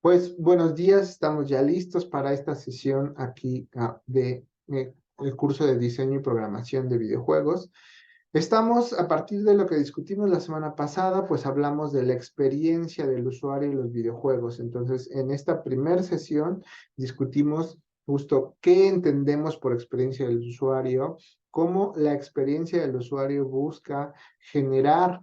Pues buenos días, estamos ya listos para esta sesión aquí el curso de diseño y programación de videojuegos. Estamos, a partir de lo que discutimos la semana pasada, pues hablamos de la experiencia del usuario y los videojuegos. Entonces, en esta primera sesión discutimos justo qué entendemos por experiencia del usuario, cómo la experiencia del usuario busca generar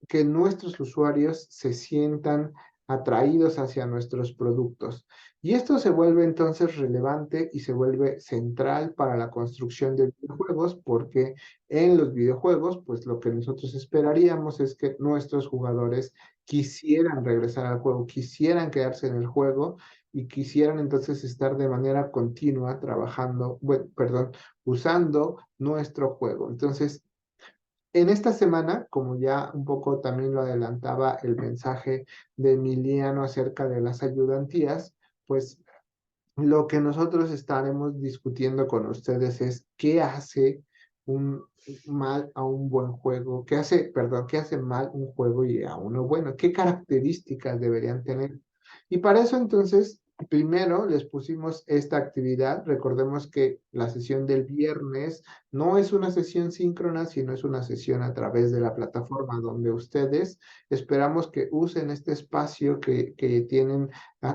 que nuestros usuarios se sientan atraídos hacia nuestros productos. Y esto se vuelve entonces relevante y se vuelve central para la construcción de videojuegos, porque en los videojuegos, pues lo que nosotros esperaríamos es que nuestros jugadores quisieran regresar al juego, quisieran quedarse en el juego y quisieran entonces estar de manera continua trabajando, bueno, perdón, usando nuestro juego. Entonces, en esta semana, como ya un poco también lo adelantaba el mensaje de Emiliano acerca de las ayudantías, pues lo que nosotros estaremos discutiendo con ustedes es qué hace un mal a un buen juego, qué hace mal un juego y a uno bueno, qué características deberían tener. Y para eso entonces, primero les pusimos esta actividad. Recordemos que la sesión del viernes no es una sesión síncrona, sino es una sesión a través de la plataforma donde ustedes esperamos que usen este espacio que tienen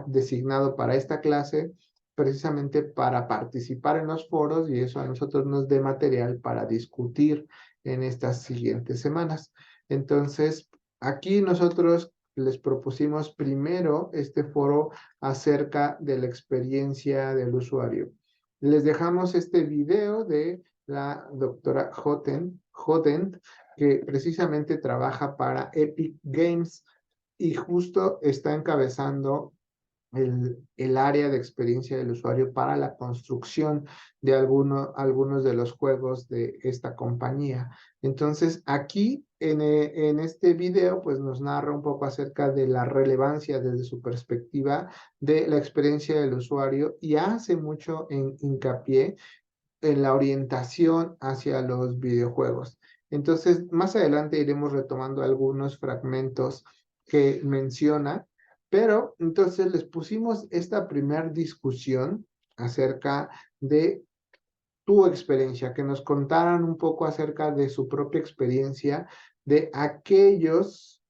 designado para esta clase precisamente para participar en los foros y eso a nosotros nos dé material para discutir en estas siguientes semanas. Entonces, aquí nosotros les propusimos primero este foro acerca de la experiencia del usuario. Les dejamos este video de la doctora Hodent, que precisamente trabaja para Epic Games y justo está encabezando el área de experiencia del usuario para la construcción de algunos de los juegos de esta compañía. Entonces, aquí en este video, pues nos narra un poco acerca de la relevancia desde su perspectiva de la experiencia del usuario y hace mucho hincapié en la orientación hacia los videojuegos. Entonces, más adelante iremos retomando algunos fragmentos que menciona, pero entonces les pusimos esta primera discusión acerca de tu experiencia, que nos contaran un poco acerca de su propia experiencia, de aquellos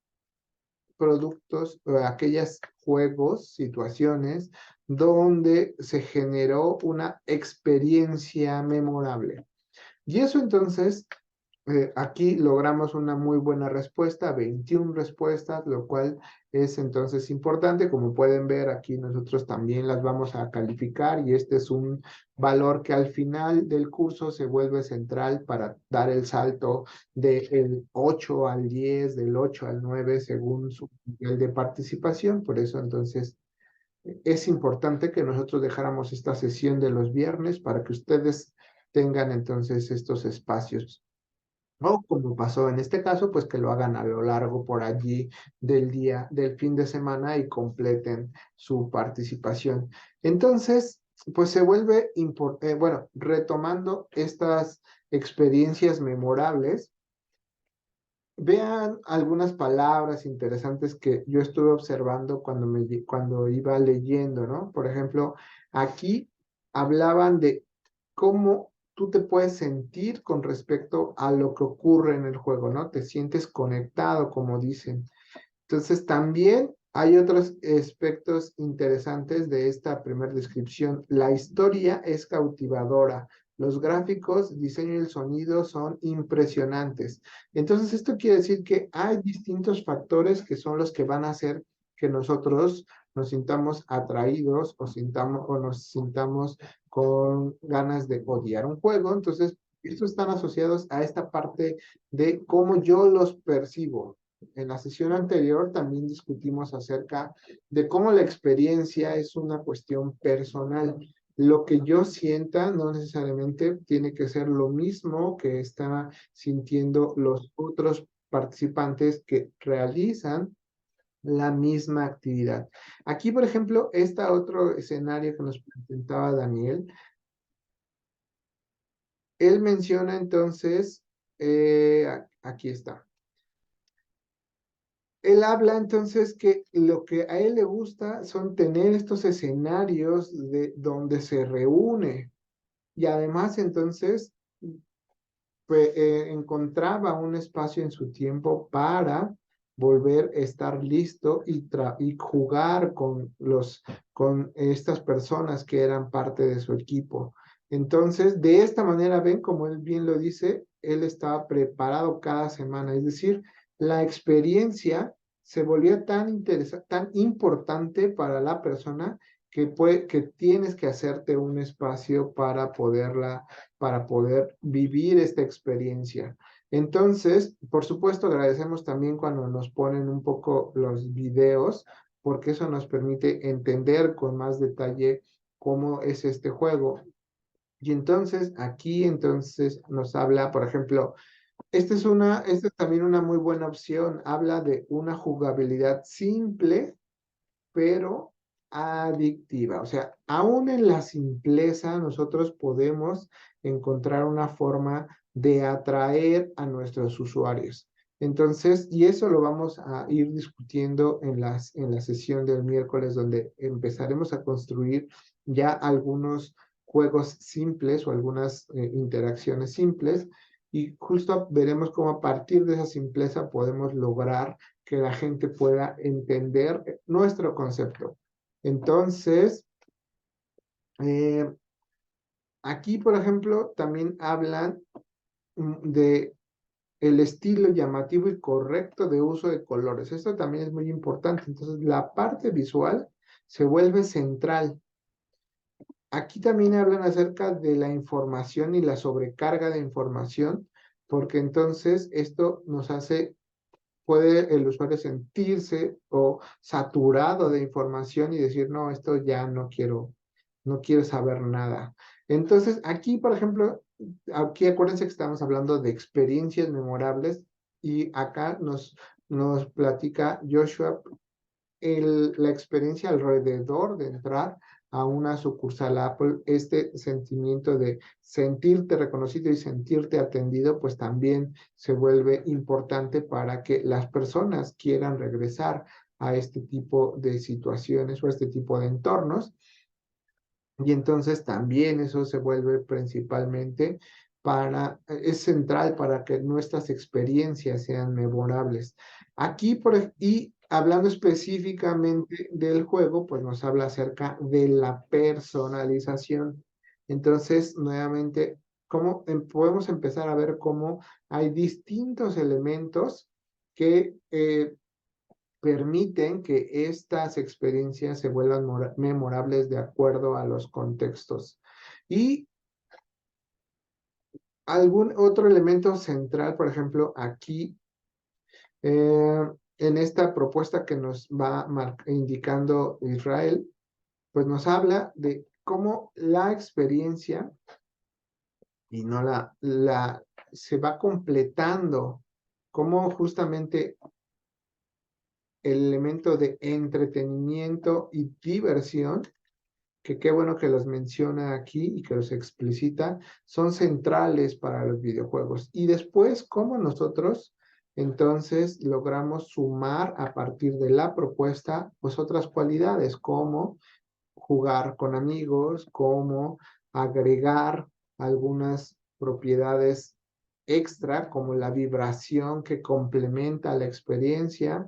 productos o aquellos juegos, situaciones donde se generó una experiencia memorable. Y eso entonces, aquí logramos una muy buena respuesta, 21 respuestas, lo cual es entonces importante. Como pueden ver, aquí nosotros también las vamos a calificar y este es un valor que al final del curso se vuelve central para dar el salto del 8 al 10, del 8 al 9, según su nivel de participación. Por eso entonces es importante que nosotros dejáramos esta sesión de los viernes para que ustedes tengan entonces estos espacios. O como pasó en este caso, pues que lo hagan a lo largo por allí del día, del fin de semana y completen su participación. Entonces, pues se vuelve importante, bueno, retomando estas experiencias memorables, vean algunas palabras interesantes que yo estuve observando cuando iba leyendo, ¿no? Por ejemplo, aquí hablaban de cómo tú te puedes sentir con respecto a lo que ocurre en el juego, ¿no? Te sientes conectado, como dicen. Entonces, también hay otros aspectos interesantes de esta primera descripción. La historia es cautivadora. Los gráficos, diseño y el sonido son impresionantes. Entonces, esto quiere decir que hay distintos factores que son los que van a hacer que nosotros nos sintamos atraídos o nos sintamos con ganas de odiar un juego. Entonces, estos están asociados a esta parte de cómo yo los percibo. En la sesión anterior también discutimos acerca de cómo la experiencia es una cuestión personal. Lo que yo sienta no necesariamente tiene que ser lo mismo que están sintiendo los otros participantes que realizan la misma actividad. Aquí, por ejemplo, este otro escenario que nos presentaba Daniel, él menciona entonces, aquí está. él habla entonces que lo que a él le gusta son tener estos escenarios de donde se reúne y además entonces pues, encontraba un espacio en su tiempo para volver a estar listo y jugar con estas personas que eran parte de su equipo. Entonces, de esta manera, ven, como él bien lo dice, él estaba preparado cada semana, es decir, la experiencia se volvía tan tan importante para la persona que tienes que hacerte un espacio para poder vivir esta experiencia. Entonces, por supuesto, agradecemos también cuando nos ponen un poco los videos, porque eso nos permite entender con más detalle cómo es este juego. Y entonces, aquí entonces nos habla, por ejemplo, esta es también una muy buena opción, habla de una jugabilidad simple pero adictiva. O sea, aún en la simpleza nosotros podemos encontrar una forma de atraer a nuestros usuarios. Entonces, y eso lo vamos a ir discutiendo en la sesión del miércoles, donde empezaremos a construir ya algunos juegos simples o algunas interacciones simples. Y justo veremos cómo a partir de esa simpleza podemos lograr que la gente pueda entender nuestro concepto. Entonces, eh, aquí, por ejemplo, también hablan de el estilo llamativo y correcto de uso de colores. Esto también es muy importante. Entonces, la parte visual se vuelve central. Aquí también hablan acerca de la información y la sobrecarga de información, porque entonces esto nos hace puede el usuario sentirse o saturado de información y decir, no, esto ya no quiero saber nada. Entonces, aquí, por ejemplo, aquí acuérdense que estamos hablando de experiencias memorables y acá nos platica Joshua la experiencia alrededor de entrar a una sucursal Apple, este sentimiento de sentirte reconocido y sentirte atendido, pues también se vuelve importante para que las personas quieran regresar a este tipo de situaciones o a este tipo de entornos. Y entonces también eso se vuelve principalmente es central para que nuestras experiencias sean memorables. Aquí, y hablando específicamente del juego, pues nos habla acerca de la personalización. Entonces, nuevamente, podemos empezar a ver cómo hay distintos elementos que permiten que estas experiencias se vuelvan memorables de acuerdo a los contextos. Y algún otro elemento central, por ejemplo, aquí, en esta propuesta que nos va indicando Israel, pues nos habla de cómo la experiencia y no se va completando, cómo justamente el elemento de entretenimiento y diversión que qué bueno que los menciona aquí y que los explicita, son centrales para los videojuegos. Y después, cómo nosotros entonces logramos sumar a partir de la propuesta, pues otras cualidades, como jugar con amigos, como agregar algunas propiedades extra, como la vibración que complementa la experiencia,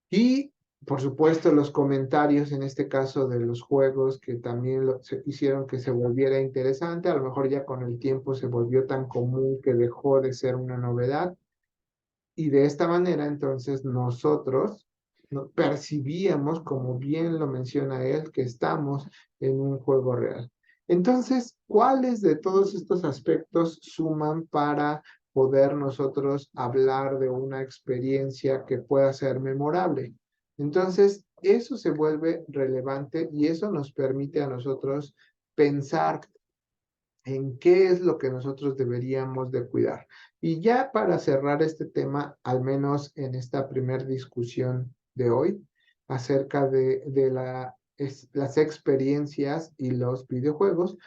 y, por supuesto, los comentarios, en este caso de los juegos, que también hicieron que se volviera interesante. A lo mejor ya con el tiempo se volvió tan común que dejó de ser una novedad. Y de esta manera, entonces, nosotros percibíamos, como bien lo menciona él, que estamos en un juego real. Entonces, ¿cuáles de todos estos aspectos suman para poder nosotros hablar de una experiencia que pueda ser memorable? Entonces, eso se vuelve relevante y eso nos permite a nosotros pensar en qué es lo que nosotros deberíamos de cuidar. Y ya para cerrar este tema, al menos en esta primera discusión de hoy, acerca de las experiencias y los videojuegos,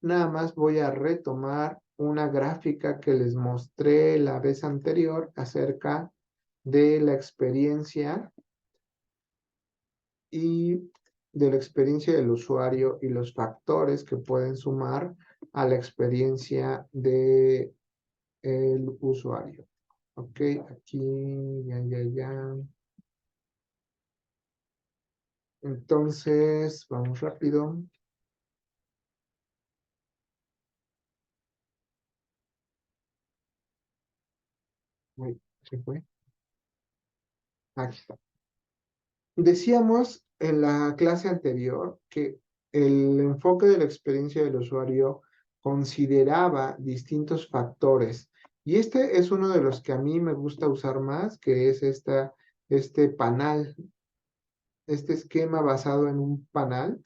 nada más voy a retomar una gráfica que les mostré la vez anterior acerca de la experiencia y de la experiencia del usuario y los factores que pueden sumar a la experiencia del usuario. Ok, aquí, ya. Entonces, vamos rápido. Uy, ¿se fue? Aquí está. Decíamos en la clase anterior que el enfoque de la experiencia del usuario consideraba distintos factores y este es uno de los que a mí me gusta usar más, que es este panel, este esquema basado en un panel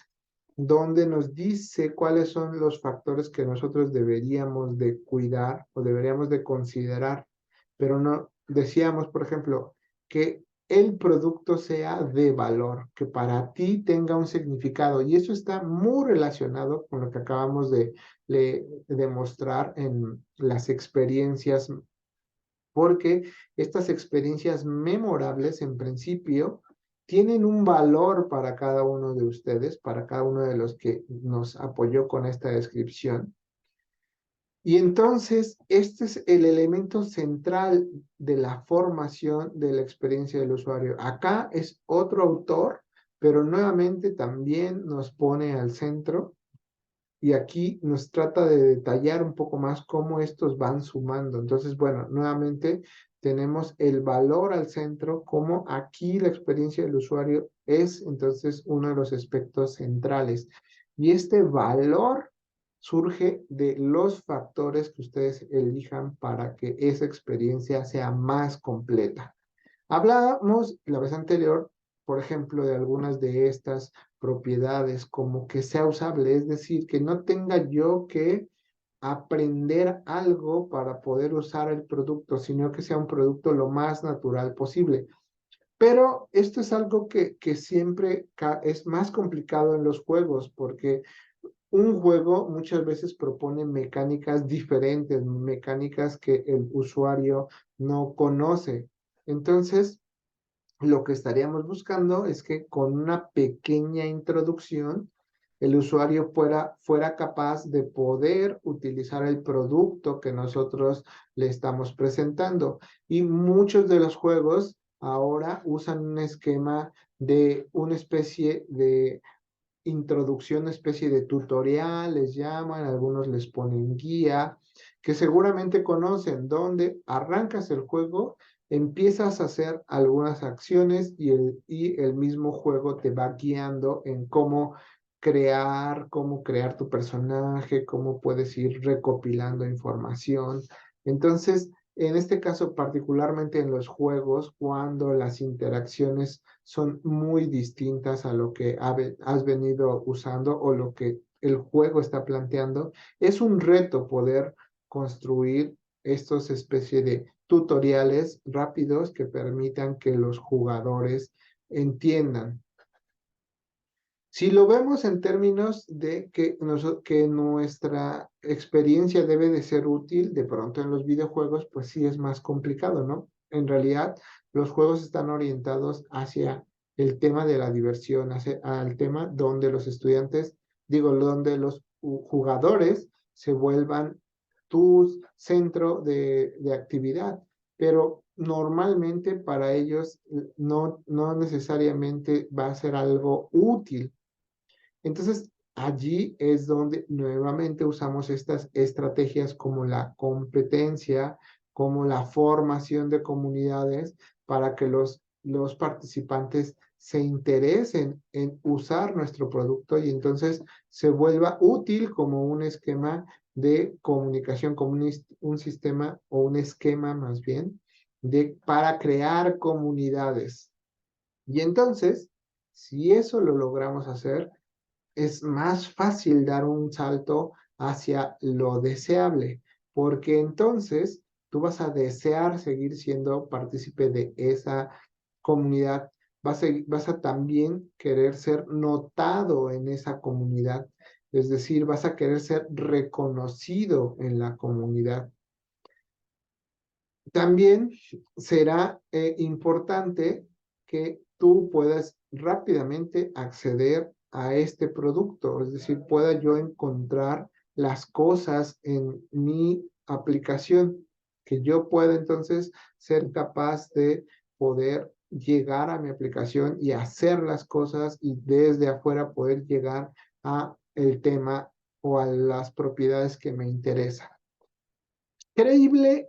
donde nos dice cuáles son los factores que nosotros deberíamos de cuidar o deberíamos de considerar, pero no decíamos, por ejemplo, que el producto sea de valor, que para ti tenga un significado, y eso está muy relacionado con lo que acabamos de mostrar en las experiencias, porque estas experiencias memorables en principio tienen un valor para cada uno de ustedes, para cada uno de los que nos apoyó con esta descripción. Y entonces, este es el elemento central de la formación de la experiencia del usuario. Acá es otro autor, pero nuevamente también nos pone al centro y aquí nos trata de detallar un poco más cómo estos van sumando. Entonces, bueno, nuevamente tenemos el valor al centro, como aquí la experiencia del usuario es entonces uno de los aspectos centrales. Y este valor surge de los factores que ustedes elijan para que esa experiencia sea más completa. Hablábamos la vez anterior, por ejemplo, de algunas de estas propiedades, como que sea usable, es decir, que no tenga yo que aprender algo para poder usar el producto, sino que sea un producto lo más natural posible. Pero esto es algo que siempre es más complicado en los juegos, porque un juego muchas veces propone mecánicas diferentes, mecánicas que el usuario no conoce. Entonces, lo que estaríamos buscando es que con una pequeña introducción el usuario fuera capaz de poder utilizar el producto que nosotros le estamos presentando. Y muchos de los juegos ahora usan un esquema de una especie de introducción, una especie de tutorial, les llaman, algunos les ponen guía, que seguramente conocen, donde arrancas el juego, empiezas a hacer algunas acciones y el mismo juego te va guiando en cómo crear tu personaje, cómo puedes ir recopilando información. Entonces, en este caso, particularmente en los juegos, cuando las interacciones son muy distintas a lo que has venido usando o lo que el juego está planteando, es un reto poder construir estos especies de tutoriales rápidos que permitan que los jugadores entiendan. Si lo vemos en términos de que nuestra experiencia debe de ser útil, de pronto en los videojuegos, pues sí es más complicado, ¿no? En realidad, los juegos están orientados hacia el tema de la diversión, hacia al tema donde los estudiantes, digo, donde los jugadores se vuelvan tu centro de actividad, pero normalmente para ellos no necesariamente va a ser algo útil. Entonces, allí es donde nuevamente usamos estas estrategias como la competencia, como la formación de comunidades para que los participantes se interesen en usar nuestro producto y entonces se vuelva útil como un esquema de comunicación, como un sistema o un esquema más bien para crear comunidades. Y entonces, si eso lo logramos hacer, es más fácil dar un salto hacia lo deseable, porque entonces tú vas a desear seguir siendo partícipe de esa comunidad, vas a también querer ser notado en esa comunidad, es decir, vas a querer ser reconocido en la comunidad. También será importante que tú puedas rápidamente acceder a este producto, es decir, pueda yo encontrar las cosas en mi aplicación, que yo pueda entonces ser capaz de poder llegar a mi aplicación y hacer las cosas y desde afuera poder llegar a el tema o a las propiedades que me interesan. Creíble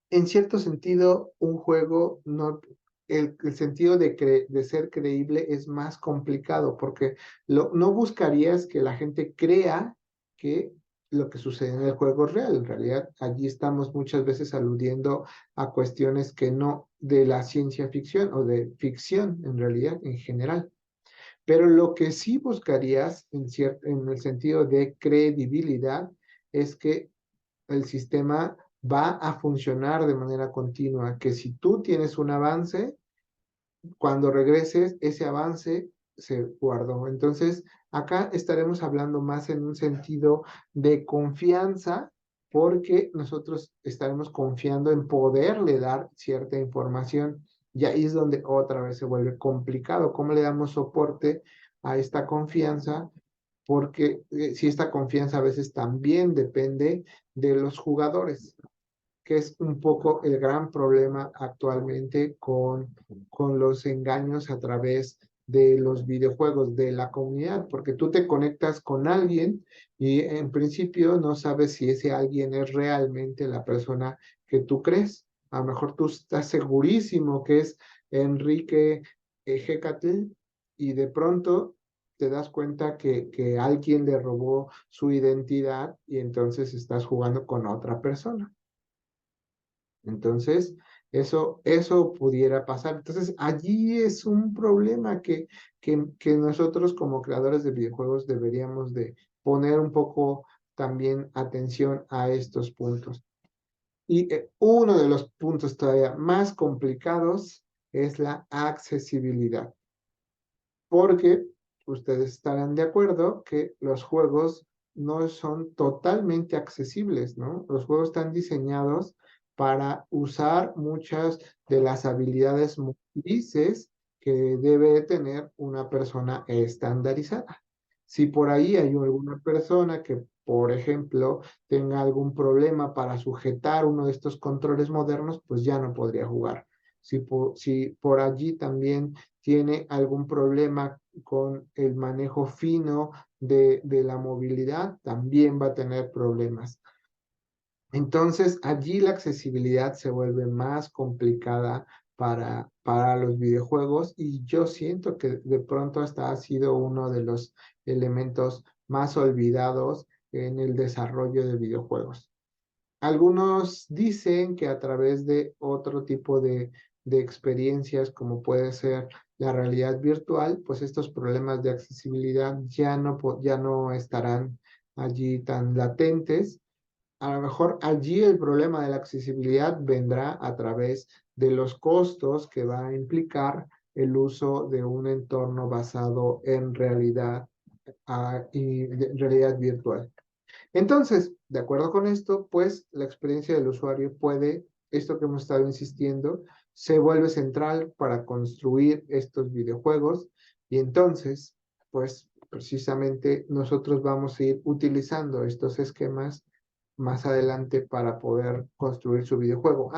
en cierto sentido, un juego no, el sentido de ser creíble es más complicado porque no buscarías que la gente crea que lo que sucede en el juego es real. En realidad, allí estamos muchas veces aludiendo a cuestiones que no de la ciencia ficción o de ficción en realidad en general. Pero lo que sí buscarías en el sentido de credibilidad es que el sistema va a funcionar de manera continua, que si tú tienes un avance, cuando regreses, ese avance se guardó. Entonces, acá estaremos hablando más en un sentido de confianza, porque nosotros estaremos confiando en poderle dar cierta información. Y ahí es donde otra vez se vuelve complicado. ¿Cómo le damos soporte a esta confianza? Porque si esta confianza a veces también depende de los jugadores, que es un poco el gran problema actualmente con los engaños a través de los videojuegos de la comunidad, porque tú te conectas con alguien y en principio no sabes si ese alguien es realmente la persona que tú crees. A lo mejor tú estás segurísimo que es Enrique Ejecatl y de pronto te das cuenta que alguien le robó su identidad y entonces estás jugando con otra persona. Entonces, eso pudiera pasar. Entonces, allí es un problema que nosotros como creadores de videojuegos deberíamos de poner un poco también atención a estos puntos. Y uno de los puntos todavía más complicados es la accesibilidad, porque ustedes estarán de acuerdo que los juegos no son totalmente accesibles, ¿no? Los juegos están diseñados para usar muchas de las habilidades motrices que debe tener una persona estandarizada. Si por ahí hay alguna persona que, por ejemplo, tenga algún problema para sujetar uno de estos controles modernos, pues ya no podría jugar. Si por allí también tiene algún problema con el manejo fino de la movilidad, también va a tener problemas. Entonces, allí la accesibilidad se vuelve más complicada para los videojuegos y yo siento que de pronto hasta ha sido uno de los elementos más olvidados en el desarrollo de videojuegos. Algunos dicen que a través de otro tipo de experiencias, como puede ser la realidad virtual, pues estos problemas de accesibilidad ya no estarán allí tan latentes. A lo mejor allí el problema de la accesibilidad vendrá a través de los costos que va a implicar el uso de un entorno basado en realidad y realidad virtual. Entonces, de acuerdo con esto, pues la experiencia del usuario puede, esto que hemos estado insistiendo, se vuelve central para construir estos videojuegos y entonces, pues precisamente nosotros vamos a ir utilizando estos esquemas más adelante para poder construir su videojuego.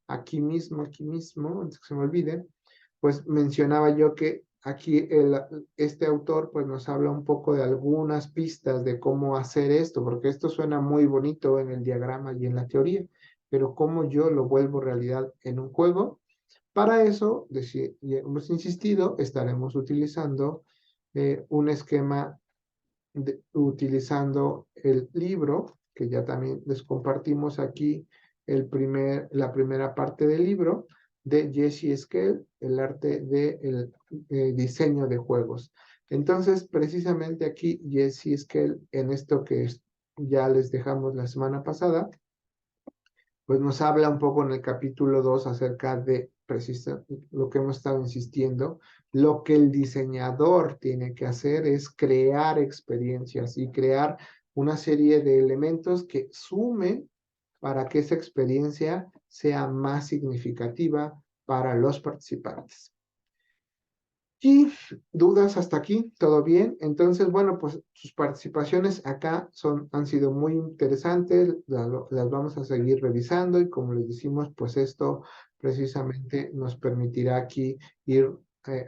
Aquí mismo, antes que se me olvide, pues mencionaba yo que aquí este autor pues nos habla un poco de algunas pistas de cómo hacer esto, porque esto suena muy bonito en el diagrama y en la teoría, pero cómo yo lo vuelvo realidad en un juego. Para eso, hemos insistido, estaremos utilizando un esquema utilizando el libro, que ya también les compartimos aquí la primera parte del libro de Jesse Scale, el arte del diseño de juegos. Entonces, precisamente aquí Jesse Scale, en esto que ya les dejamos la semana pasada, pues nos habla un poco en el capítulo 2 acerca de lo que hemos estado insistiendo. Lo que el diseñador tiene que hacer es crear experiencias y crear una serie de elementos que sumen para que esa experiencia sea más significativa para los participantes. ¿Y dudas hasta aquí? ¿Todo bien? Entonces, bueno, pues sus participaciones acá han sido muy interesantes, las vamos a seguir revisando y como les decimos, pues esto precisamente nos permitirá aquí ir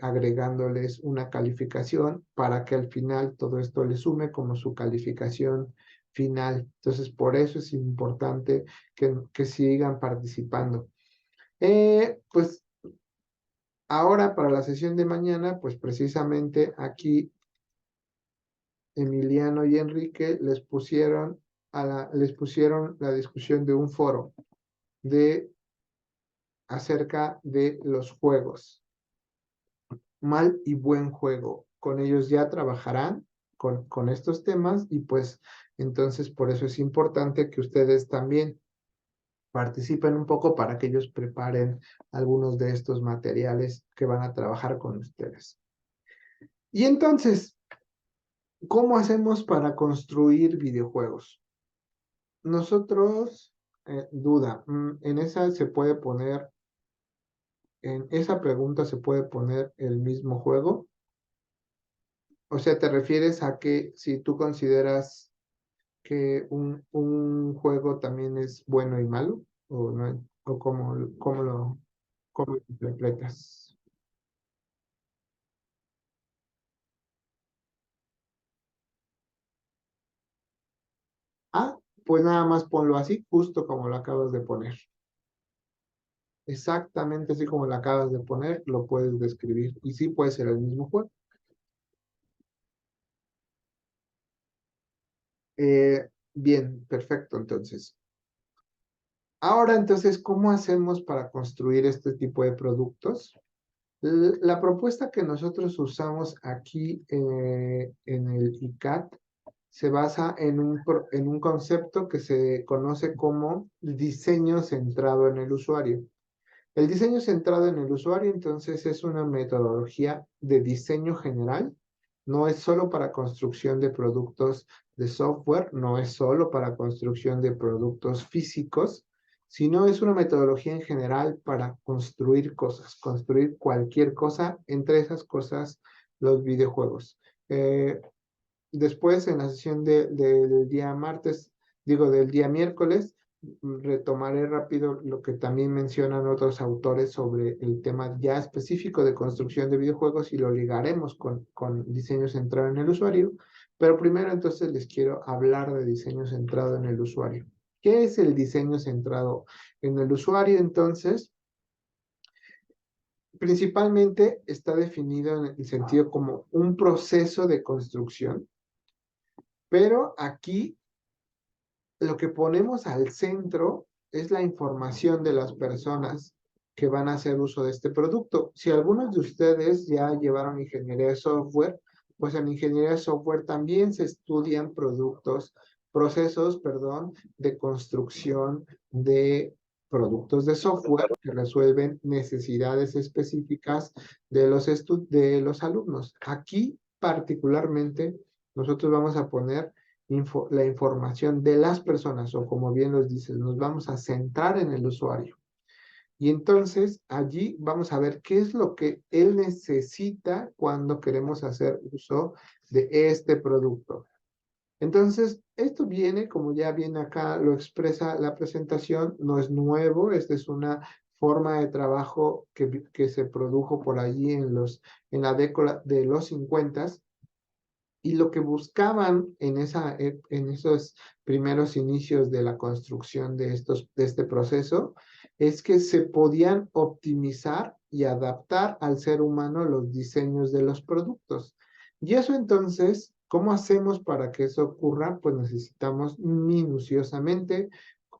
agregándoles una calificación para que al final todo esto le sume como su calificación final. Entonces, por eso es importante que sigan participando. Pues ahora, para la sesión de mañana, pues precisamente aquí Emiliano y Enrique les pusieron la discusión de un foro de, acerca de los juegos, mal y buen juego. Con ellos ya trabajarán con estos temas y pues entonces por eso es importante que ustedes también participen un poco para que ellos preparen algunos de estos materiales que van a trabajar con ustedes. Y entonces, ¿cómo hacemos para construir videojuegos? Nosotros, en esa se puede poner, en esa pregunta se puede poner el mismo juego. O sea, ¿te refieres a que si tú consideras que un juego también es bueno y malo? ¿O no? ¿O cómo lo interpretas? Ah, pues nada más ponlo así, justo como lo acabas de poner. Exactamente así como lo acabas de poner, lo puedes describir. Y sí puede ser el mismo juego. Bien, perfecto. Entonces, ahora entonces, ¿cómo hacemos para construir este tipo de productos? La propuesta que nosotros usamos aquí en el ICAT se basa en un concepto que se conoce como diseño centrado en el usuario. El diseño centrado en el usuario, entonces, es una metodología de diseño general. No es solo para construcción de productos de software, no es solo para construcción de productos físicos, sino es una metodología en general para construir cosas, construir cualquier cosa, entre esas cosas los videojuegos. Eh, Después, en la sesión del día martes, digo, del día miércoles, retomaré rápido lo que también mencionan otros autores sobre el tema ya específico de construcción de videojuegos y lo ligaremos con diseño centrado en el usuario. Pero primero entonces les quiero hablar de diseño centrado en el usuario. ¿Qué es el diseño centrado en el usuario? Entonces, principalmente está definido en el sentido como un proceso de construcción, pero aquí lo que ponemos al centro es la información de las personas que van a hacer uso de este producto. Si algunos de ustedes ya llevaron ingeniería de software, pues en ingeniería de software también se estudian procesos, perdón, de construcción de productos de software que resuelven necesidades específicas de los alumnos. Aquí, particularmente, nosotros vamos a poner la información de las personas, o como bien los dices, nos vamos a centrar en el usuario. Y entonces allí vamos a ver qué es lo que él necesita cuando queremos hacer uso de este producto. Entonces, esto viene, como ya viene acá, lo expresa la presentación, no es nuevo, esta es una forma de trabajo que se produjo por allí en la década de los 50 y lo que buscaban en esos primeros inicios de la construcción de este proceso es que se podían optimizar y adaptar al ser humano los diseños de los productos. Y eso entonces, ¿cómo hacemos para que eso ocurra? Pues necesitamos minuciosamente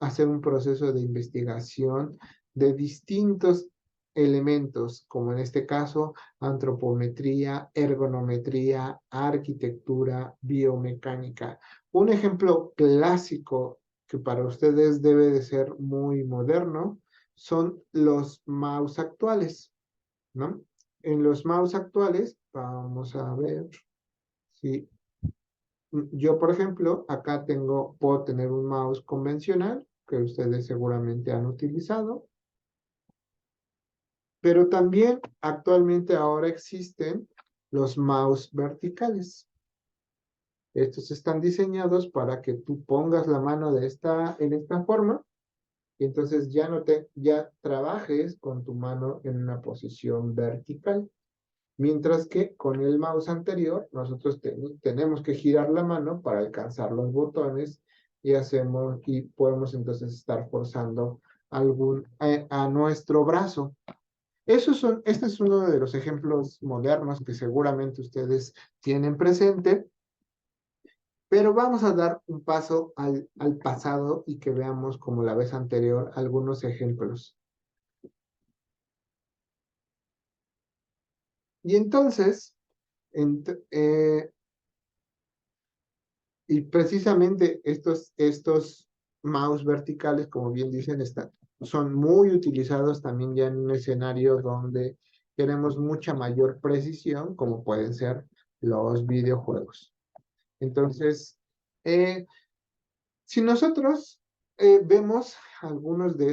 hacer un proceso de investigación de distintos elementos, como en este caso antropometría, ergonometría, arquitectura, biomecánica. Un ejemplo clásico que para ustedes debe de ser muy moderno son los mouse actuales, ¿no? En los mouse actuales, vamos a ver si yo, por ejemplo, acá puedo tener un mouse convencional, que ustedes seguramente han utilizado. Pero también actualmente ahora existen los mouse verticales. Estos están diseñados para que tú pongas la mano en esta forma y entonces ya trabajes con tu mano en una posición vertical. Mientras que con el mouse anterior, nosotros tenemos que girar la mano para alcanzar los botones y podemos entonces estar forzando a nuestro brazo. Este es uno de los ejemplos modernos que seguramente ustedes tienen presente, pero vamos a dar un paso al pasado y que veamos, como la vez anterior, algunos ejemplos. Y entonces, y precisamente estos mouse verticales, como bien dicen, son muy utilizados también ya en un escenario donde queremos mucha mayor precisión, como pueden ser los videojuegos. Entonces, si nosotros vemos algunos de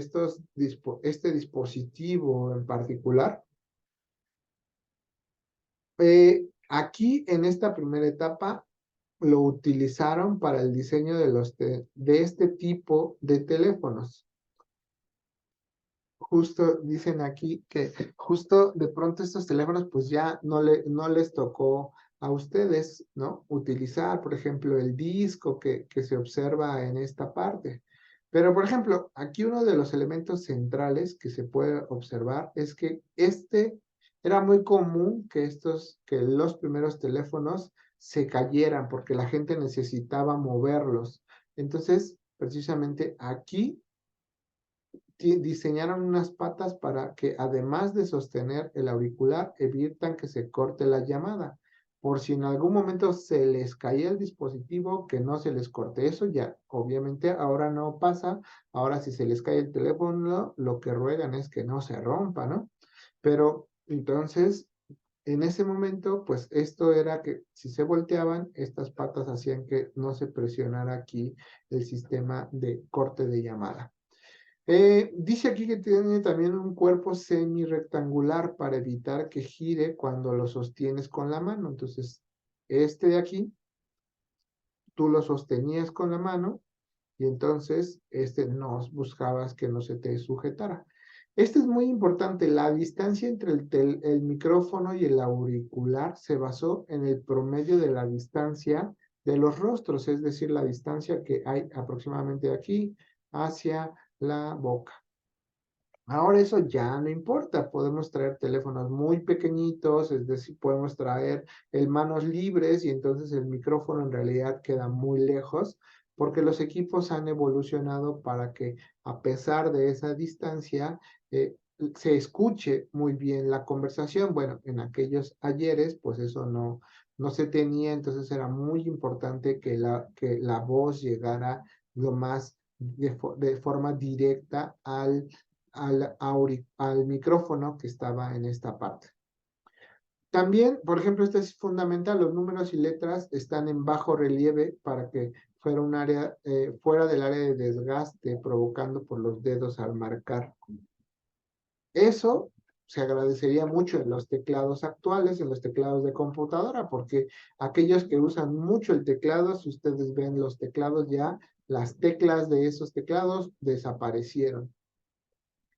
este dispositivo en particular, aquí en esta primera etapa lo utilizaron para el diseño de este tipo de teléfonos. Justo dicen aquí que justo de pronto estos teléfonos pues ya no les tocó a ustedes, ¿no? Utilizar, por ejemplo, el disco que se observa en esta parte. Pero, por ejemplo, aquí uno de los elementos centrales que se puede observar es que era muy común que los primeros teléfonos se cayeran porque la gente necesitaba moverlos. Entonces, precisamente aquí diseñaron unas patas para que, además de sostener el auricular, evitan que se corte la llamada. Por si en algún momento se les caía el dispositivo, que no se les corte. Eso ya, obviamente, ahora no pasa. Ahora, si se les cae el teléfono, lo que ruegan es que no se rompa, ¿no? Pero entonces, en ese momento, pues esto era que si se volteaban, estas patas hacían que no se presionara aquí el sistema de corte de llamada. Dice aquí que tiene también un cuerpo semi-rectangular para evitar que gire cuando lo sostienes con la mano. Entonces, este de aquí, tú lo sostenías con la mano y entonces no buscabas que no se te sujetara. Este es muy importante. La distancia entre el micrófono y el auricular se basó en el promedio de la distancia de los rostros, es decir, la distancia que hay aproximadamente aquí hacia la boca. Ahora eso ya no importa, podemos traer teléfonos muy pequeñitos, es decir, podemos traer manos libres y entonces el micrófono en realidad queda muy lejos porque los equipos han evolucionado para que a pesar de esa distancia se escuche muy bien la conversación. Bueno, en aquellos ayeres pues eso no se tenía, entonces era muy importante que la voz llegara lo más de forma directa al micrófono que estaba en esta parte. También, por ejemplo, esto es fundamental, los números y letras están en bajo relieve para que fuera del área de desgaste provocando por los dedos al marcar. Eso se agradecería mucho en los teclados actuales, en los teclados de computadora, porque aquellos que usan mucho el teclado, si ustedes ven los teclados ya, las teclas de esos teclados desaparecieron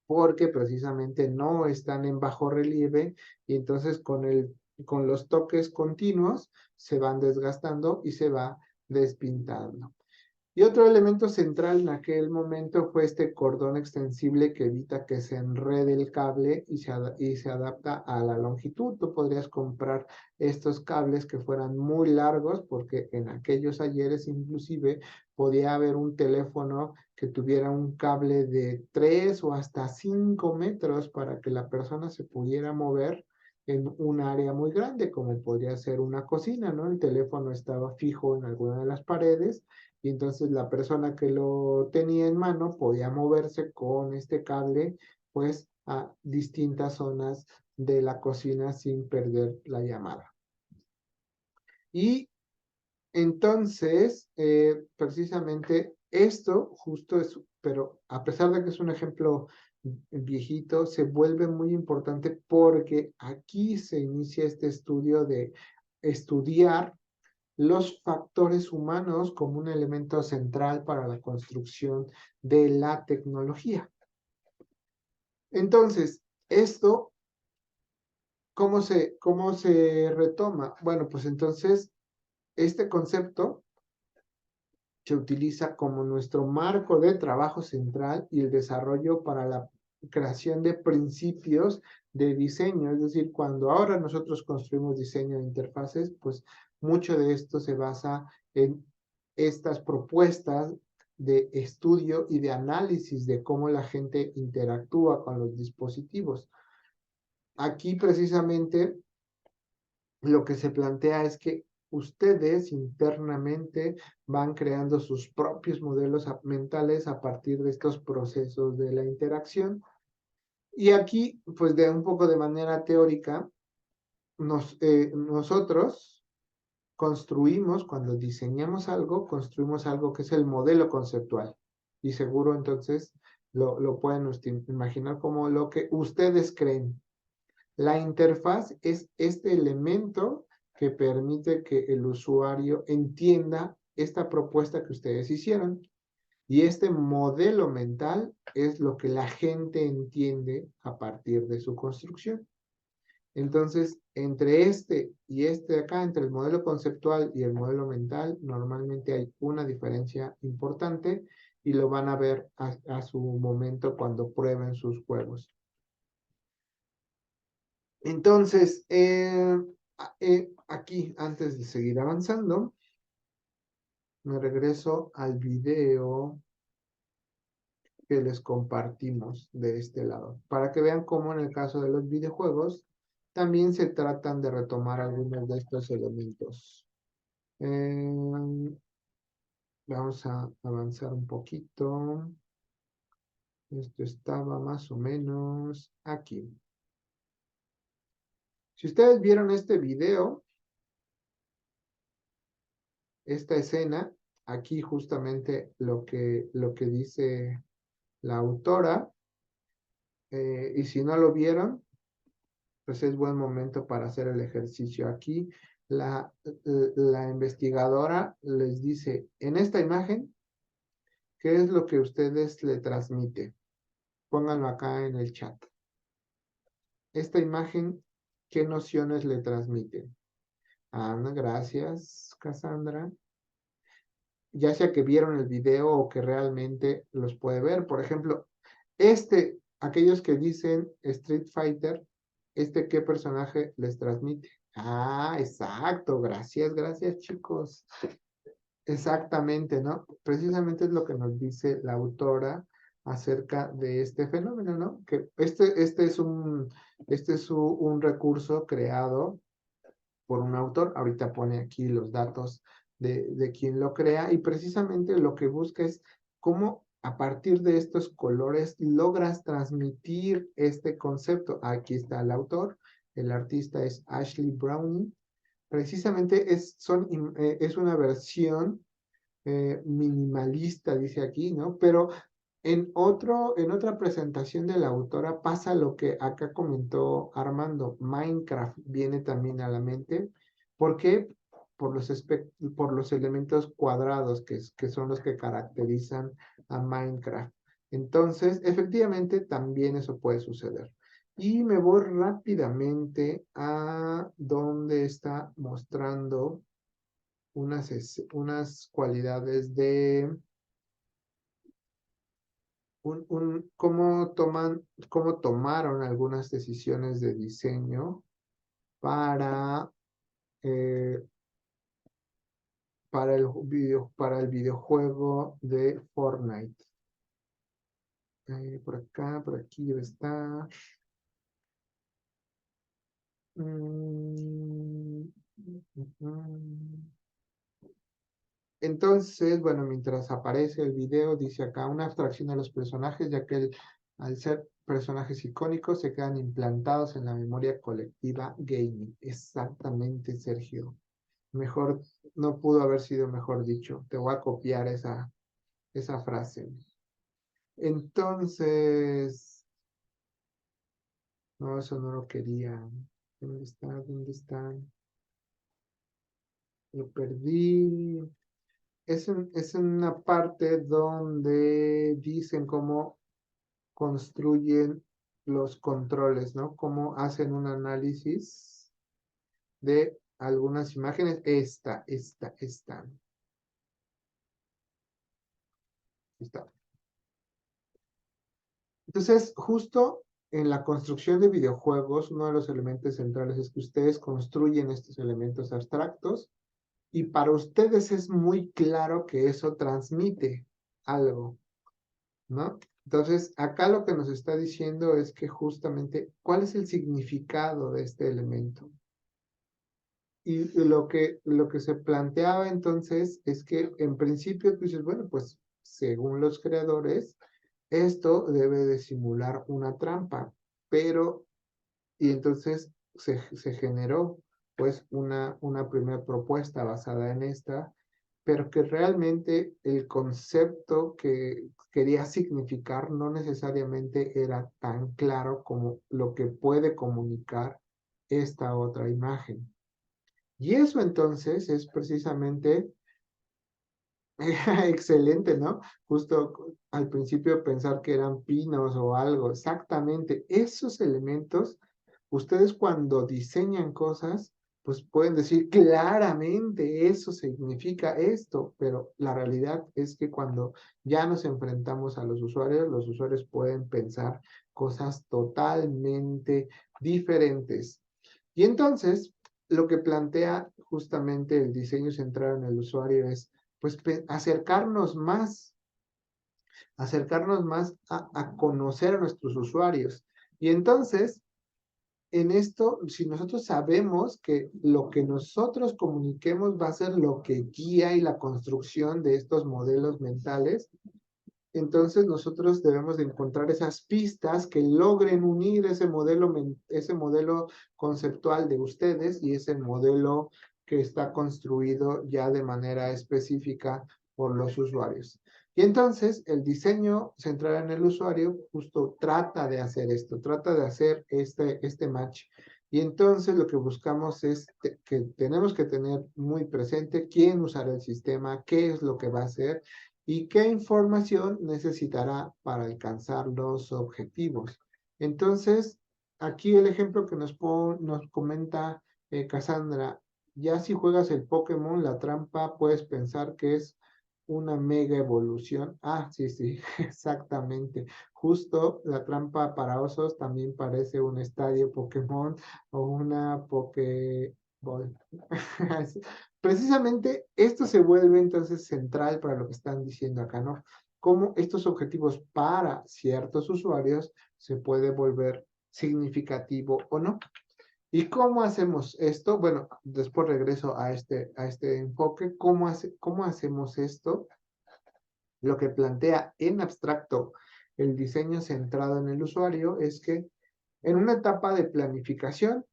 porque precisamente no están en bajo relieve y entonces con los toques continuos se van desgastando y se va despintando. Y otro elemento central en aquel momento fue este cordón extensible que evita que se enrede el cable y se adapta a la longitud. Tú podrías comprar estos cables que fueran muy largos porque en aquellos ayeres inclusive podía haber un teléfono que tuviera un cable de 3 o hasta 5 metros para que la persona se pudiera mover en un área muy grande, como podría ser una cocina, ¿no? El teléfono estaba fijo en alguna de las paredes y entonces la persona que lo tenía en mano podía moverse con este cable pues a distintas zonas de la cocina sin perder la llamada. Y entonces, precisamente esto justo es pero a pesar de que es un ejemplo viejito, se vuelve muy importante porque aquí se inicia este estudio de estudiar los factores humanos como un elemento central para la construcción de la tecnología. Entonces, esto, cómo se retoma? Bueno, pues entonces, este concepto se utiliza como nuestro marco de trabajo central y el desarrollo para la creación de principios de diseño. Es decir, cuando ahora nosotros construimos diseño de interfaces, pues mucho de esto se basa en estas propuestas de estudio y de análisis de cómo la gente interactúa con los dispositivos. Aquí precisamente lo que se plantea es que ustedes internamente van creando sus propios modelos mentales a partir de estos procesos de la interacción. Y aquí, pues de un poco de manera teórica, nosotros construimos, cuando diseñamos algo, construimos algo que es el modelo conceptual. Y seguro entonces lo pueden imaginar como lo que ustedes creen. La interfaz es este elemento que permite que el usuario entienda esta propuesta que ustedes hicieron. Y este modelo mental es lo que la gente entiende a partir de su construcción. Entonces, entre este y este de acá, entre el modelo conceptual y el modelo mental, normalmente hay una diferencia importante y lo van a ver a su momento cuando prueben sus juegos. Entonces, aquí, antes de seguir avanzando, me regreso al video que les compartimos de este lado, para que vean cómo en el caso de los videojuegos, también se tratan de retomar algunos de estos elementos. Vamos a avanzar un poquito. Esto estaba más o menos aquí. Si ustedes vieron este video, esta escena, aquí justamente lo que dice la autora, y si no lo vieron, pues es buen momento para hacer el ejercicio. Aquí la investigadora les dice, en esta imagen, ¿qué es lo que ustedes le transmiten? Pónganlo acá en el chat. Esta imagen, ¿qué nociones le transmiten? Ana, gracias, Cassandra. Ya sea que vieron el video o que realmente los puede ver. Por ejemplo, aquellos que dicen Street Fighter, ¿qué personaje les transmite? Ah, exacto, gracias chicos. Exactamente, ¿no? Precisamente es lo que nos dice la autora acerca de este fenómeno, ¿no? Que este es un recurso creado por un autor. Ahorita pone aquí los datos de quien lo crea y precisamente lo que busca es cómo a partir de estos colores logras transmitir este concepto. Aquí está el autor, el artista es Ashley Browning. Precisamente es una versión minimalista, dice aquí, ¿no? Pero en otra presentación de la autora pasa lo que acá comentó Armando, Minecraft viene también a la mente. ¿Por qué? Por los elementos cuadrados que son los que caracterizan a Minecraft. Entonces, efectivamente, también eso puede suceder. Y me voy rápidamente a donde está mostrando unas cualidades de cómo tomaron algunas decisiones de diseño para, eh, para el videojuego de Fortnite. Por acá, por aquí debe estar. Mm, Entonces, bueno, mientras aparece el video, dice acá una abstracción de los personajes, ya que al ser personajes icónicos se quedan implantados en la memoria colectiva gaming. Exactamente, Sergio. Mejor, no pudo haber sido mejor dicho. Te voy a copiar esa frase. Entonces, no, eso no lo quería. ¿Dónde está? ¿Dónde está? Lo perdí. Es en una parte donde dicen cómo construyen los controles, ¿no? Cómo hacen un análisis de algunas imágenes. Esta. Está. Entonces, justo en la construcción de videojuegos, uno de los elementos centrales es que ustedes construyen estos elementos abstractos y para ustedes es muy claro que eso transmite algo, ¿no? Entonces, acá lo que nos está diciendo es que justamente, ¿cuál es el significado de este elemento? Y lo que se planteaba entonces es que en principio tú dices, bueno, pues según los creadores, esto debe de simular una trampa, pero, y entonces se generó pues una primera propuesta basada en esta, pero que realmente el concepto que quería significar no necesariamente era tan claro como lo que puede comunicar esta otra imagen. Y eso entonces es precisamente excelente, ¿no? Justo al principio pensar que eran pinos o algo, exactamente. Esos elementos, ustedes cuando diseñan cosas, pues pueden decir claramente eso significa esto, pero la realidad es que cuando ya nos enfrentamos a los usuarios pueden pensar cosas totalmente diferentes. Y entonces, lo que plantea justamente el diseño centrado en el usuario es, pues, acercarnos más a conocer a nuestros usuarios. Y entonces, en esto, si nosotros sabemos que lo que nosotros comuniquemos va a ser lo que guía y la construcción de estos modelos mentales, entonces nosotros debemos de encontrar esas pistas que logren unir ese modelo conceptual de ustedes y ese modelo que está construido ya de manera específica por los usuarios. Y entonces el diseño centrado en el usuario justo trata de hacer esto, trata de hacer este match. Y entonces lo que buscamos es que tenemos que tener muy presente quién usará el sistema, qué es lo que va a hacer y qué información necesitará para alcanzar los objetivos. Entonces, aquí el ejemplo que nos comenta Cassandra, ya si juegas el Pokémon, la trampa puedes pensar que es una mega evolución. Ah, sí, exactamente. Justo la trampa para osos también parece un estadio Pokémon o una Pokéball. Precisamente esto se vuelve entonces central para lo que están diciendo acá, ¿no? Cómo estos objetivos para ciertos usuarios se puede volver significativo o no. ¿Y cómo hacemos esto? Bueno, después regreso a este enfoque. ¿Cómo hacemos esto? Lo que plantea en abstracto el diseño centrado en el usuario es que en una etapa de planificación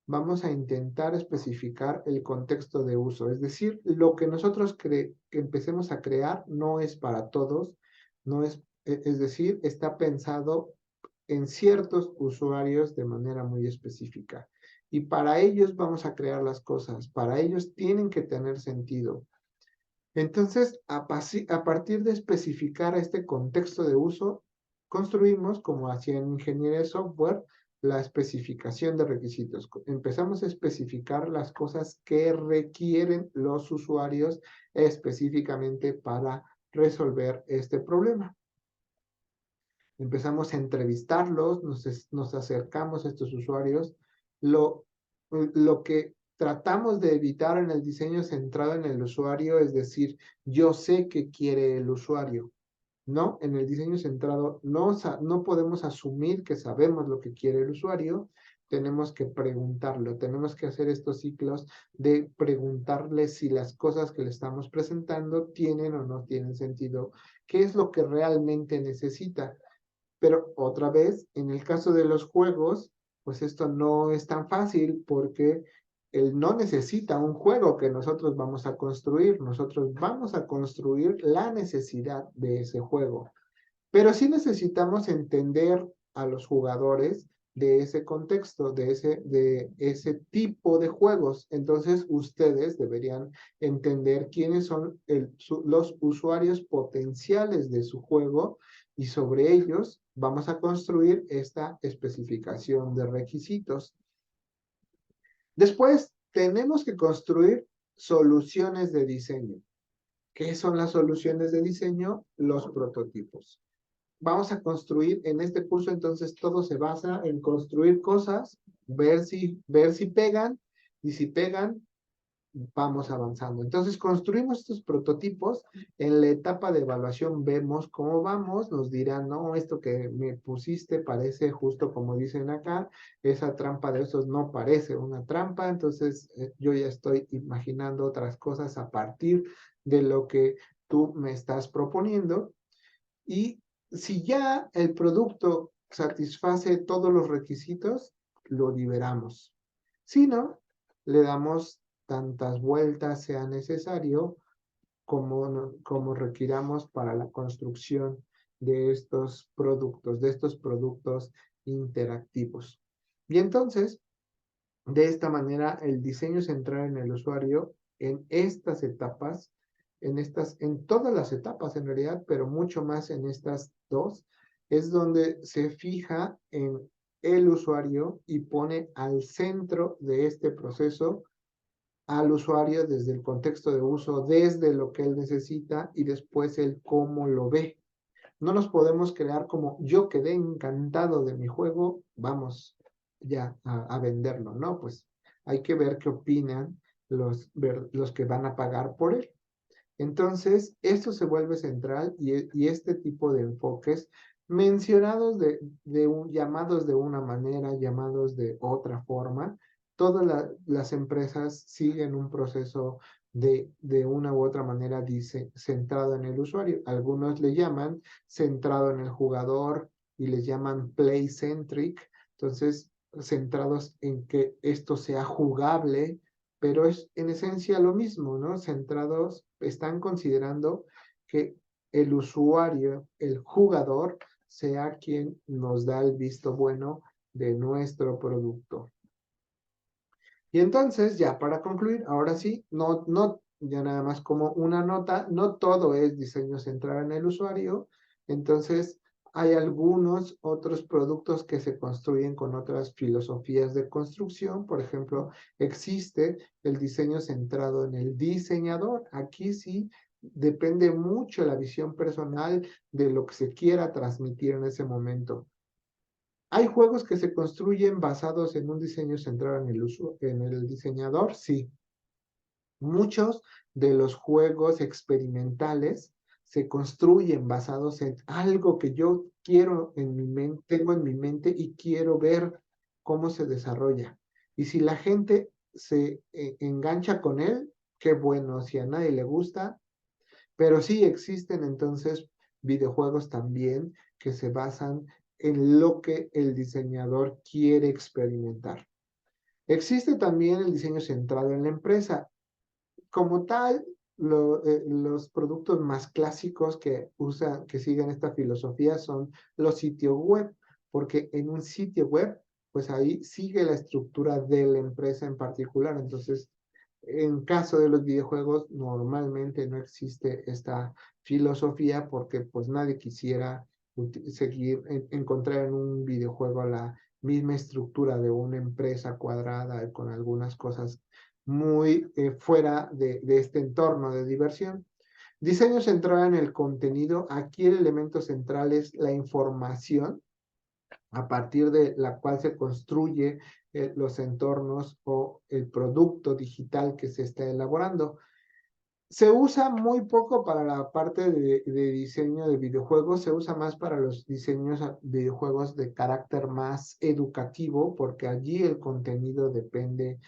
vamos a intentar especificar el contexto de uso, es decir, lo que nosotros que empecemos a crear no es para todos, no es, es decir, está pensado en ciertos usuarios de manera muy específica. Y para ellos vamos a crear las cosas, para ellos tienen que tener sentido. Entonces, a partir de especificar este contexto de uso, construimos, como hacían ingeniería de software, la especificación de requisitos. Empezamos a especificar las cosas que requieren los usuarios específicamente para resolver este problema. Empezamos a entrevistarlos, nos acercamos a estos usuarios. Lo que tratamos de evitar en el diseño centrado en el usuario es decir, yo sé qué quiere el usuario. No, en el diseño centrado no podemos asumir que sabemos lo que quiere el usuario, tenemos que preguntarlo, tenemos que hacer estos ciclos de preguntarle si las cosas que le estamos presentando tienen o no tienen sentido, qué es lo que realmente necesita. Pero otra vez, en el caso de los juegos, pues esto no es tan fácil porque él no necesita un juego que nosotros vamos a construir, nosotros vamos a construir la necesidad de ese juego. Pero sí necesitamos entender a los jugadores de ese contexto, de ese tipo de juegos. Entonces, ustedes deberían entender quiénes son los usuarios potenciales de su juego y sobre ellos vamos a construir esta especificación de requisitos. Después, tenemos que construir soluciones de diseño. ¿Qué son las soluciones de diseño? Los prototipos. Vamos a construir en este curso, entonces todo se basa en construir cosas, ver si pegan, y si pegan, vamos avanzando. Entonces construimos estos prototipos, en la etapa de evaluación vemos cómo vamos, nos dirán, no, esto que me pusiste parece justo como dicen acá, esa trampa de esos no parece una trampa, entonces yo ya estoy imaginando otras cosas a partir de lo que tú me estás proponiendo. Y si ya el producto satisface todos los requisitos, lo liberamos. Si no, le damos tantas vueltas sea necesario como requiramos para la construcción de estos productos interactivos. Y entonces, de esta manera, el diseño central en el usuario en estas etapas, en todas las etapas en realidad, pero mucho más en estas dos, es donde se fija en el usuario y pone al centro de este proceso al usuario desde el contexto de uso, desde lo que él necesita y después el cómo lo ve. No nos podemos crear como yo quedé encantado de mi juego, vamos ya a venderlo, ¿no? Pues hay que ver qué opinan los que van a pagar por él. Entonces, esto se vuelve central y este tipo de enfoques mencionados llamados de una manera, llamados de otra forma, todas las empresas siguen un proceso de una u otra manera, dice, centrado en el usuario. Algunos le llaman centrado en el jugador y les llaman play centric. Entonces, centrados en que esto sea jugable, pero es en esencia lo mismo, ¿no? Centrados, están considerando que el usuario, el jugador, sea quien nos da el visto bueno de nuestro producto. Y entonces, ya para concluir, ahora sí, ya nada más como una nota, no todo es diseño centrado en el usuario, entonces hay algunos otros productos que se construyen con otras filosofías de construcción, por ejemplo, existe el diseño centrado en el diseñador, aquí sí depende mucho la visión personal de lo que se quiera transmitir en ese momento. ¿Hay juegos que se construyen basados en un diseño centrado en el diseñador? Sí. Muchos de los juegos experimentales se construyen basados en algo que yo quiero en mi mente, tengo en mi mente y quiero ver cómo se desarrolla. Y si la gente se engancha con él, qué bueno. Si a nadie le gusta, pero sí existen entonces videojuegos también que se basan en lo que el diseñador quiere experimentar. Existe también el diseño centrado en la empresa. Como tal, los productos más clásicos que siguen esta filosofía son los sitios web, porque en un sitio web, pues ahí sigue la estructura de la empresa en particular. Entonces, en caso de los videojuegos, normalmente no existe esta filosofía porque pues nadie quisiera encontrar en un videojuego la misma estructura de una empresa cuadrada con algunas cosas muy fuera de este entorno de diversión. Diseño centrado en el contenido. Aquí el elemento central es la información a partir de la cual se construye los entornos o el producto digital que se está elaborando. Se usa muy poco para la parte de diseño de videojuegos, se usa más para los diseños de videojuegos de carácter más educativo, porque allí el contenido depende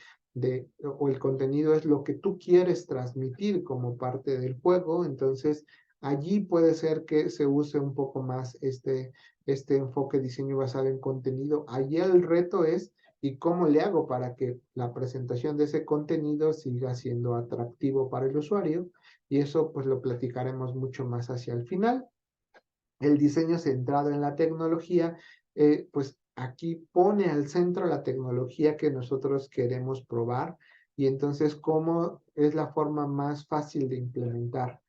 o el contenido es lo que tú quieres transmitir como parte del juego, entonces allí puede ser que se use un poco más este enfoque diseño basado en contenido. Allí el reto es y cómo le hago para que la presentación de ese contenido siga siendo atractivo para el usuario. Y eso pues lo platicaremos mucho más hacia el final. el diseño centrado en la tecnología, pues aquí pone al centro la tecnología que nosotros queremos probar y entonces cómo es la forma más fácil de implementar.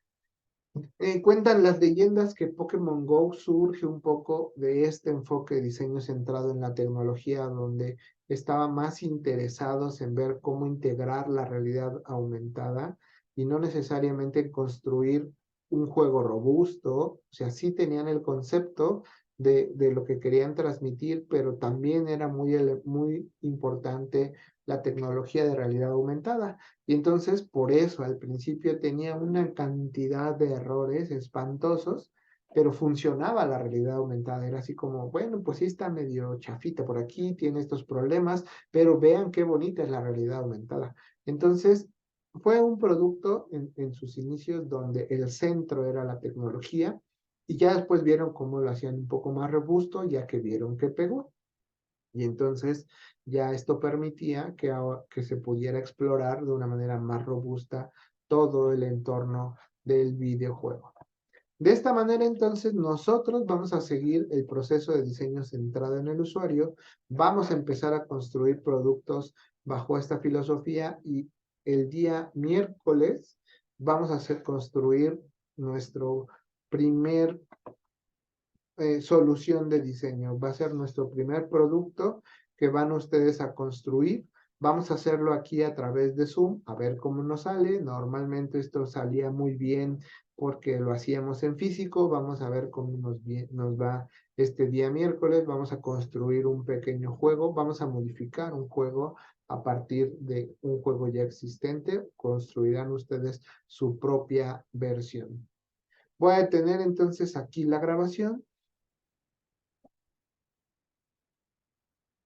Cuentan las leyendas que Pokémon Go surge un poco de este enfoque de diseño centrado en la tecnología, donde estaban más interesados en ver cómo integrar la realidad aumentada y no necesariamente construir un juego robusto. O sea, sí tenían el concepto de lo que querían transmitir, pero también era muy importante la tecnología de realidad aumentada. Y entonces, por eso, al principio tenía una cantidad de errores espantosos, pero funcionaba la realidad aumentada. Era así como, bueno, pues sí está medio chafita por aquí, tiene estos problemas, pero vean qué bonita es la realidad aumentada. Entonces, fue un producto en sus inicios donde el centro era la tecnología y ya después vieron cómo lo hacían un poco más robusto, ya que vieron que pegó. Y entonces ya esto permitía que se pudiera explorar de una manera más robusta todo el entorno del videojuego. De esta manera, entonces, nosotros vamos a seguir el proceso de diseño centrado en el usuario, vamos a empezar a construir productos bajo esta filosofía y el día miércoles vamos a hacer construir nuestro primer solución de diseño. Va a ser nuestro primer producto que van ustedes a construir. Vamos a hacerlo aquí a través de Zoom, a ver cómo nos sale. Normalmente esto salía muy bien porque lo hacíamos en físico. Vamos a ver cómo nos va este día miércoles. Vamos a construir un pequeño juego. Vamos a modificar un juego a partir de un juego ya existente. Construirán ustedes su propia versión. Voy a detener entonces aquí la grabación